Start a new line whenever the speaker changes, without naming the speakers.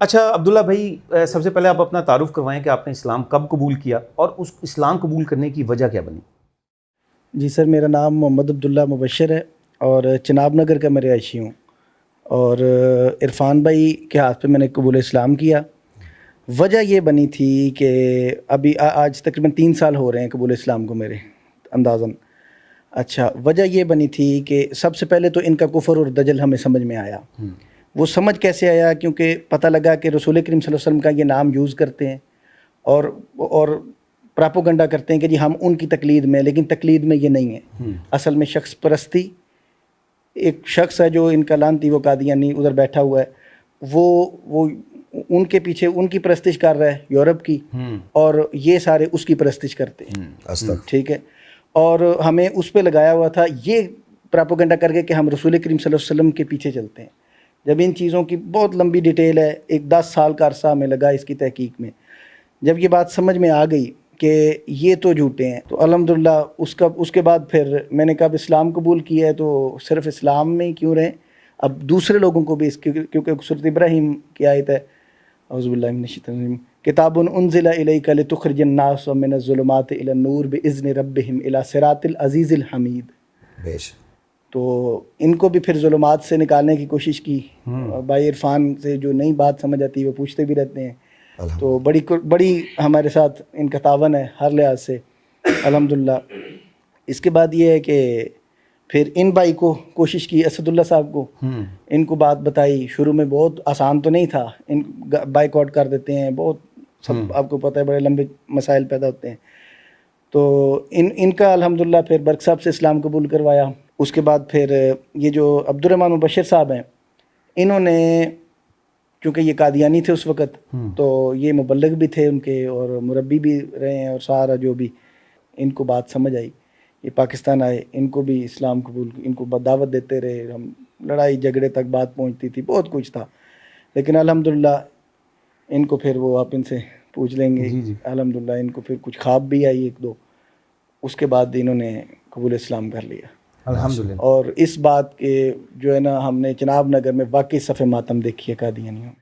اچھا عبداللہ بھائی، سب سے پہلے آپ اپنا تعارف کروائیں کہ آپ نے اسلام کب قبول کیا اور اس اسلام قبول کرنے کی وجہ کیا بنی؟
جی سر، میرا نام محمد عبداللہ مبشر ہے اور چناب نگر کا میں رہائشی ہوں، اور عرفان بھائی کے ہاتھ پہ میں نے قبول اسلام کیا۔ وجہ یہ بنی تھی کہ ابھی آج تقریباً 3 سال ہو رہے ہیں قبول اسلام کو میرے اندازاً۔ اچھا، وجہ یہ بنی تھی کہ سب سے پہلے تو ان کا کفر اور دجل ہمیں سمجھ میں آیا۔ وہ سمجھ کیسے آیا؟ کیونکہ پتہ لگا کہ رسول کریم صلی اللہ علیہ وسلم کا یہ نام یوز کرتے ہیں اور پراپوگنڈا کرتے ہیں کہ جی ہم ان کی تقلید میں، لیکن تقلید میں یہ نہیں ہے، اصل میں شخص پرستی۔ ایک شخص ہے جو ان کا لانتی، وہ قادیانی ادھر بیٹھا ہوا ہے، وہ ان کے پیچھے ان کی پرستش کر رہا ہے یورپ کی، اور یہ سارے اس کی پرستش کرتے ہیں، ٹھیک ہے۔ اور ہمیں اس پہ لگایا ہوا تھا یہ پراپوگنڈا کر کے کہ ہم رسول کریم صلی اللہ علیہ وسلم کے پیچھے چلتے ہیں، جب ان چیزوں کی بہت لمبی ڈیٹیل ہے، ایک 10 سال کا عرصہ ہمیں لگا اس کی تحقیق میں۔ جب یہ بات سمجھ میں آ گئی کہ یہ تو جھوٹے ہیں، تو الحمدللہ اس کے بعد پھر میں نے کہا اب اسلام قبول کیا ہے تو صرف اسلام میں ہی کیوں رہیں، اب دوسرے لوگوں کو بھی کیونکہ سورۃ ابراہیم کی آیت ہے، اعوذ باللہ من الشیطان الرجیم، کتاب انزل الیک لتخرج الناس من الظلمات الی النور باذن ربہم الی صراط العزیز الحمید۔ تو ان کو بھی پھر ظلمات سے نکالنے کی کوشش کی۔ بھائی عرفان سے جو نئی بات سمجھ آتی ہے وہ پوچھتے بھی رہتے ہیں، تو بڑی ہمارے ساتھ ان کا تعاون ہے ہر لحاظ سے، الحمدللہ۔ اس کے بعد یہ ہے کہ پھر ان بھائی کو کوشش کی، اسد اللہ صاحب کو، ان کو بات بتائی۔ شروع میں بہت آسان تو نہیں تھا، ان بائک آؤٹ کر دیتے ہیں، بہت سب آپ کو پتہ ہے، بڑے لمبے مسائل پیدا ہوتے ہیں۔ تو ان کا الحمدللہ پھر برق صاحب سے اسلام قبول کروایا۔ اس کے بعد پھر یہ جو عبد الرحمن مبشر صاحب ہیں، انہوں نے، چونکہ یہ قادیانی تھے اس وقت، تو یہ مبلغ بھی تھے ان کے اور مربی بھی رہے ہیں، اور سارا جو بھی ان کو بات سمجھ آئی، یہ پاکستان آئے، ان کو بھی اسلام قبول، ان کو دعوت دیتے رہے، ہم لڑائی جھگڑے تک بات پہنچتی تھی، بہت کچھ تھا، لیکن الحمدللہ ان کو پھر وہ آپ ان سے پوچھ لیں گے، الحمدللہ ان کو پھر کچھ خواب بھی آئی 1-2، اس کے بعد انہوں نے قبول اسلام کر لیا
الحمدللہ۔
اور اس بات کے جو ہے نا، ہم نے چناب نگر میں واقعی صف ماتم دیکھی ہے قادیانیوں میں۔